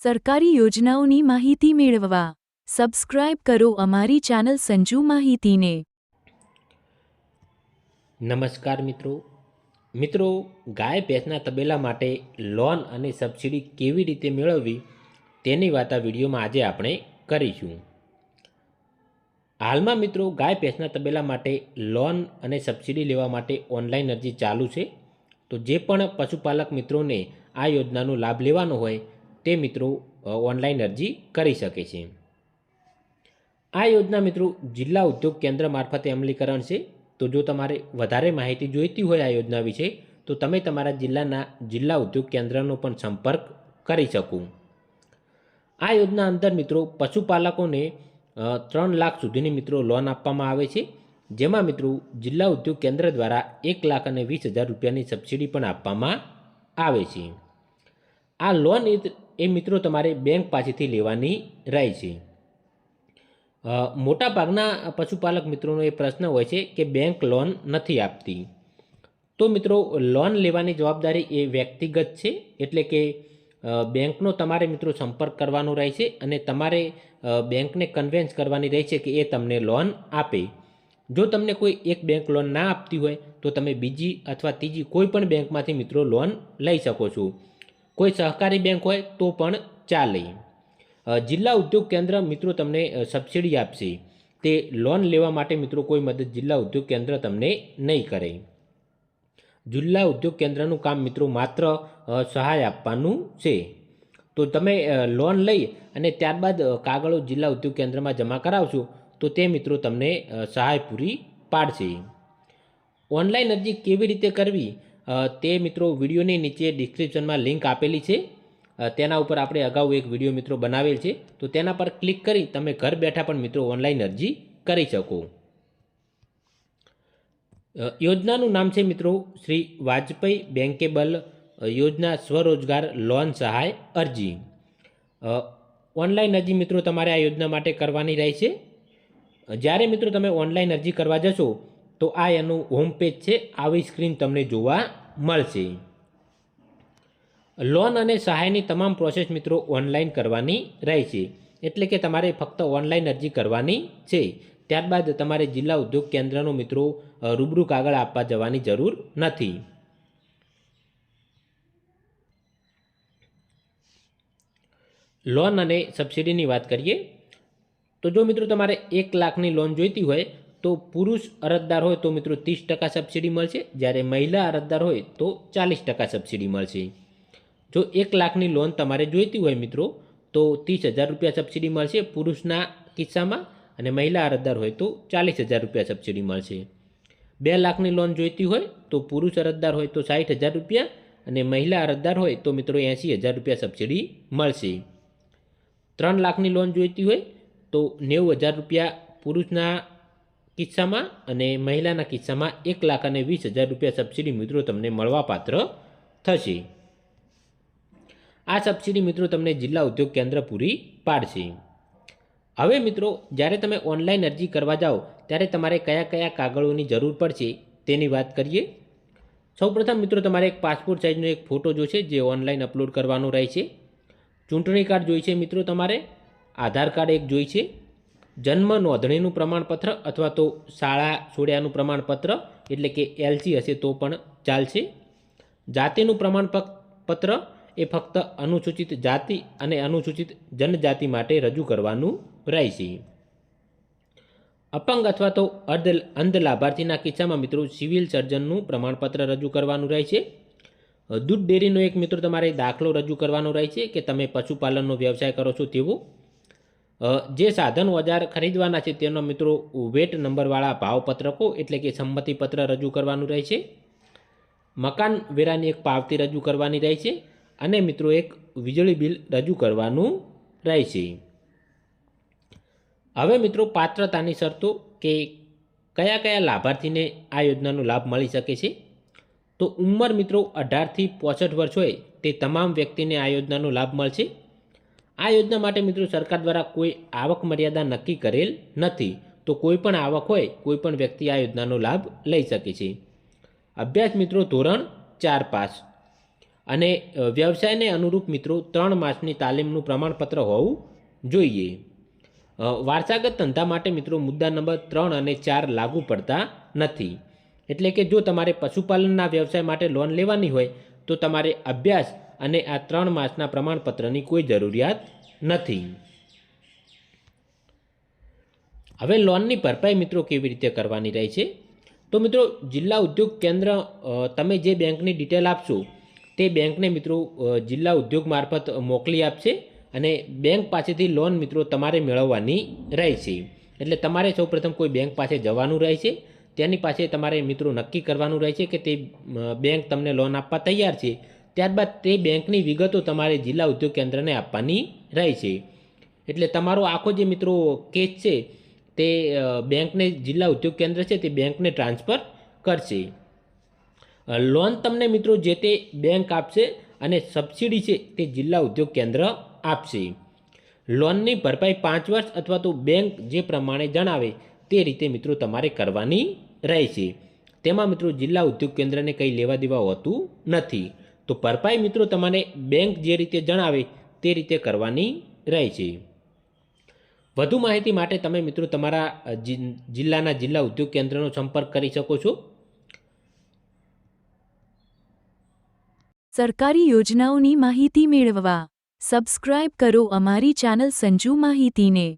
સરકારી યોજનાઓની માહિતી મેળવવા સબસ્ક્રાઇબ કરો અમારી ચેનલ સંજુ માહિતીને। નમસ્કાર મિત્રો, ગાય ભેંસના તબેલા માટે લોન અને સબસિડી કેવી રીતે મેળવવી તેની વાત આ વિડીયોમાં આજે આપણે કરીશું। હાલમાં મિત્રો ગાય ભેંસના તબેલા માટે લોન અને સબસિડી લેવા માટે ઓનલાઈન અરજી ચાલુ છે। તો જે પણ પશુપાલક મિત્રોને આ યોજનાનો લાભ લેવાનો હોય તે મિત્રો ઓનલાઈન અરજી કરી શકે છે। આ યોજના મિત્રો જિલ્લા ઉદ્યોગ કેન્દ્ર મારફતે અમલીકરણ છે। તો જો તમારે વધારે માહિતી જોઈતી હોય આ યોજના વિશે તો તમે તમારા જિલ્લાના જિલ્લા ઉદ્યોગ કેન્દ્રનો પણ સંપર્ક કરી શકો। આ યોજના અંદર મિત્રો પશુપાલકોને 3 લાખ સુધીની મિત્રો લોન આપવામાં આવે છે, જેમાં મિત્રો જિલ્લા ઉદ્યોગ કેન્દ્ર દ્વારા 1,20,000 રૂપિયાની સબસિડી પણ આપવામાં આવે છે। આ લોન એ મિત્રો તમારે બેંક પાસેથી લેવાની રહે છે। મોટાભાગના પશુપાલક મિત્રોનો એ પ્રશ્ન હોય છે કે બેંક લોન નથી આપતી। તો મિત્રો લોન લેવાની જવાબદારી એ વ્યક્તિગત છે, એટલે કે બેંકનો તમારે મિત્રો સંપર્ક કરવાનો રહે છે અને તમારે બેંકને કન્વિન્સ કરવાની રહે છે કે એ તમને લોન આપે। જો તમને કોઈ એક બેંક લોન ના આપતી હોય તો તમે બીજી અથવા ત્રીજી કોઈ પણ બેંકમાંથી મિત્રો લોન લઈ શકો છો। કોઈ સહકારી બેંક હોય તો પણ ચાલે। જિલ્લા ઉદ્યોગ કેન્દ્ર મિત્રો તમને સબસિડી આપશે। તે લોન લેવા માટે મિત્રો કોઈ મદદ જિલ્લા ઉદ્યોગ કેન્દ્ર તમને નહીં કરે। જિલ્લા ઉદ્યોગ કેન્દ્રનું કામ મિત્રો માત્ર સહાય આપવાનું છે। તો તમે લોન લઈ અને ત્યારબાદ કાગળો જિલ્લા ઉદ્યોગ કેન્દ્રમાં જમા કરાવશો તો તે મિત્રો તમને સહાય પૂરી પાડશે। ઓનલાઈન અરજી કેવી રીતે કરવી તે મિત્રો વિડીયોની નીચે ડિસ્ક્રિપ્શનમાં લિંક આપેલી છે, તેના ઉપર આપણે અગાઉ એક વિડીયો મિત્રો બનાવેલ છે, તો તેના પર ક્લિક કરી તમે ઘર બેઠા પણ મિત્રો ઓનલાઈન અરજી કરી શકો। યોજનાનું નામ છે મિત્રો શ્રી વાજપેયી બેંકેબલ યોજના સ્વરોજગાર લોન સહાય અરજી। ઓનલાઈન અરજી મિત્રો તમારે આ યોજના માટે કરવાની રહેશે। જ્યારે મિત્રો તમે ઓનલાઈન અરજી કરવા જશો તો આ એનું હોમ પેજ છે, આવી સ્ક્રીન તમને જોવા મળશે। લોન અને સહાયની તમામ પ્રોસેસ મિત્રો ઓનલાઈન કરવાની રહેશે, એટલે કે તમારે ફક્ત ઓનલાઈન અરજી કરવાની છે। ત્યારબાદ તમારે જિલ્લા ઉદ્યોગ કેન્દ્રનો મિત્રો રૂબરૂ કાગળ આપવા જવાની જરૂર નથી। લોન અને સબસિડીની વાત કરીએ તો જો મિત્રો તમારે 1 લાખની લોન જોઈતી હોય તો પુરુષ અરજદાર હોય તો મિત્રો 30% સબસિડી મળશે, જ્યારે મહિલા અરજદાર હોય તો 40% સબસિડી મળશે। જો 1 લાખની લોન તમારે જોઈતી હોય મિત્રો તો 30,000 રૂપિયા સબસિડી મળશે પુરુષના કિસ્સામાં, અને મહિલા અરજદાર હોય તો 40,000 રૂપિયા સબસિડી મળશે। 2 લાખની લોન જોઈતી હોય તો પુરુષ અરજદાર હોય તો 60,000 રૂપિયા અને મહિલા અરજદાર હોય તો મિત્રો 80,000 રૂપિયા સબસિડી મળશે। 3 લાખની લોન જોઈતી હોય તો 90,000 રૂપિયા પુરુષના કિસ્સામાં અને મહિલાના કિસ્સામાં 1,20,000 રૂપિયા સબસિડી મિત્રો તમને મળવાપાત્ર થશે। આ સબસિડી મિત્રો તમને જિલ્લા ઉદ્યોગ કેન્દ્ર પૂરી પાડશે। હવે મિત્રો જ્યારે તમે ઓનલાઈન અરજી કરવા જાઓ ત્યારે તમારે કયા કયા કાગળોની જરૂર પડશે તેની વાત કરીએ। સૌપ્રથમ મિત્રો તમારે એક પાસપોર્ટ સાઇઝનો એક ફોટો જોઈશે, જે ઓનલાઈન અપલોડ કરવાનો રહેશે। ચૂંટણી કાર્ડ જોઈશે મિત્રો તમારે, આધાર કાર્ડ એક જોઈશે, જન્મ નોંધણીનું પ્રમાણપત્ર અથવા તો શાળા છોડ્યાનું પ્રમાણપત્ર એટલે કે LC હશે તો પણ ચાલશે। જાતિનું પ્રમાણપત્ર એ ફક્ત અનુસૂચિત જાતિ અને અનુસૂચિત જનજાતિ માટે રજૂ કરવાનું રહેશે। અપંગ અથવા તો અંધ લાભાર્થીના કિસ્સામાં મિત્રો સિવિલ સર્જનનું પ્રમાણપત્ર રજૂ કરવાનું રહેશે। દૂધ ડેરીનો એક મિત્રો તમારે દાખલો રજૂ કરવાનો રહેશે કે તમે પશુપાલનનો વ્યવસાય કરો છો તેવો। જે સાધન ઓજાર ખરીદવાના છે તેનો મિત્રો વેટ નંબરવાળા ભાવપત્રકો એટલે કે સંમતિપત્ર રજૂ કરવાનું રહેશે। મકાન વેરાની એક પાવતી રજૂ કરવાની રહેશે અને મિત્રો એક વીજળી બિલ રજૂ કરવાનું રહેશે। હવે મિત્રો પાત્રતાની શરતો કે કયા કયા લાભાર્થીને આ યોજનાનો લાભ મળી શકે છે, તો ઉંમર મિત્રો 18થી 65 વર્ષ હોય તે તમામ વ્યક્તિને આ યોજનાનો લાભ મળશે। આ યોજના માટે મિત્રો સરકાર દ્વારા કોઈ આવક મર્યાદા નક્કી કરેલ નથી, તો કોઈ પણ આવક હોય કોઈ પણ વ્યક્તિ આ યોજનાનો લાભ લઈ શકે છે। અભ્યાસ મિત્રો ધોરણ 4 પાસ। અને વ્યવસાયને અનુરૂપ મિત્રો 3 માસની તાલીમનું પ્રમાણપત્ર હોવું જોઈએ. વારસાગત ધંધા માટે મિત્રો મુદ્દા નંબર 3 અને 4 લાગુ પડતા નથી. એટલે કે જો તમારે પશુપાલનના વ્યવસાય માટે લોન લેવાની હોય તો તમારે અભ્યાસ અને આ 3 માસના પ્રમાણપત્રની કોઈ જરૂરિયાત નથી. હવે લોનની ભરપાઈ મિત્રો કેવી રીતે કરવાની રહે છે? તો મિત્રો જિલ્લા ઉદ્યોગ કેન્દ્ર તમે જે બેંકની ડિટેલ આપશો તે બેંકને મિત્રો જિલ્લા ઉદ્યોગ મારફત મોકલી આપશે અને બેંક પાસેથી લોન મિત્રો તમારે મેળવવાની રહેશે. એટલે તમારે સૌપ્રથમ કોઈ બેંક પાસે જવાનું રહેશે, તેની પાસે તમારે મિત્રો નક્કી કરવાનું રહેશે કે તે બેંક તમને લોન આપવા તૈયાર છે. ત્યારબાદ તે બેંકની વિગતો તમારે જિલ્લા ઉદ્યોગ કેન્દ્રને આપવાની રહેશે. એટલે તમારો આખો જે મિત્રો કેસ છે તે બેંકને જિલ્લા ઉદ્યોગ કેન્દ્ર છે તે બેંકને ટ્રાન્સફર કરશે. લોન તમને મિત્રો જે તે બેંક આપશે અને સબસિડી છે તે જિલ્લા ઉદ્યોગ કેન્દ્ર આપશે. લોનની ભરપાઈ 5 વર્ષ અથવા તો બેંક જે પ્રમાણે જણાવે તે રીતે મિત્રો તમારે કરવાની રહેશે. તેમાં મિત્રો જિલ્લા ઉદ્યોગ કેન્દ્રને કંઈ લેવા દેવા હોતું નથી. તો ભરપાઈ મિત્રો તમારે બેંક જે રીતે જણાવે તે રીતે કરવાની રહેશે. વધુ માહિતી માટે તમે મિત્રો તમારા જિલ્લાના જિલ્લા ઉદ્યોગ કેન્દ્રનો સંપર્ક કરી શકો છો. સરકારી યોજનાઓની માહિતી મેળવવા સબસ્ક્રાઇબ કરો અમારી ચેનલ સંજુ માહિતીને.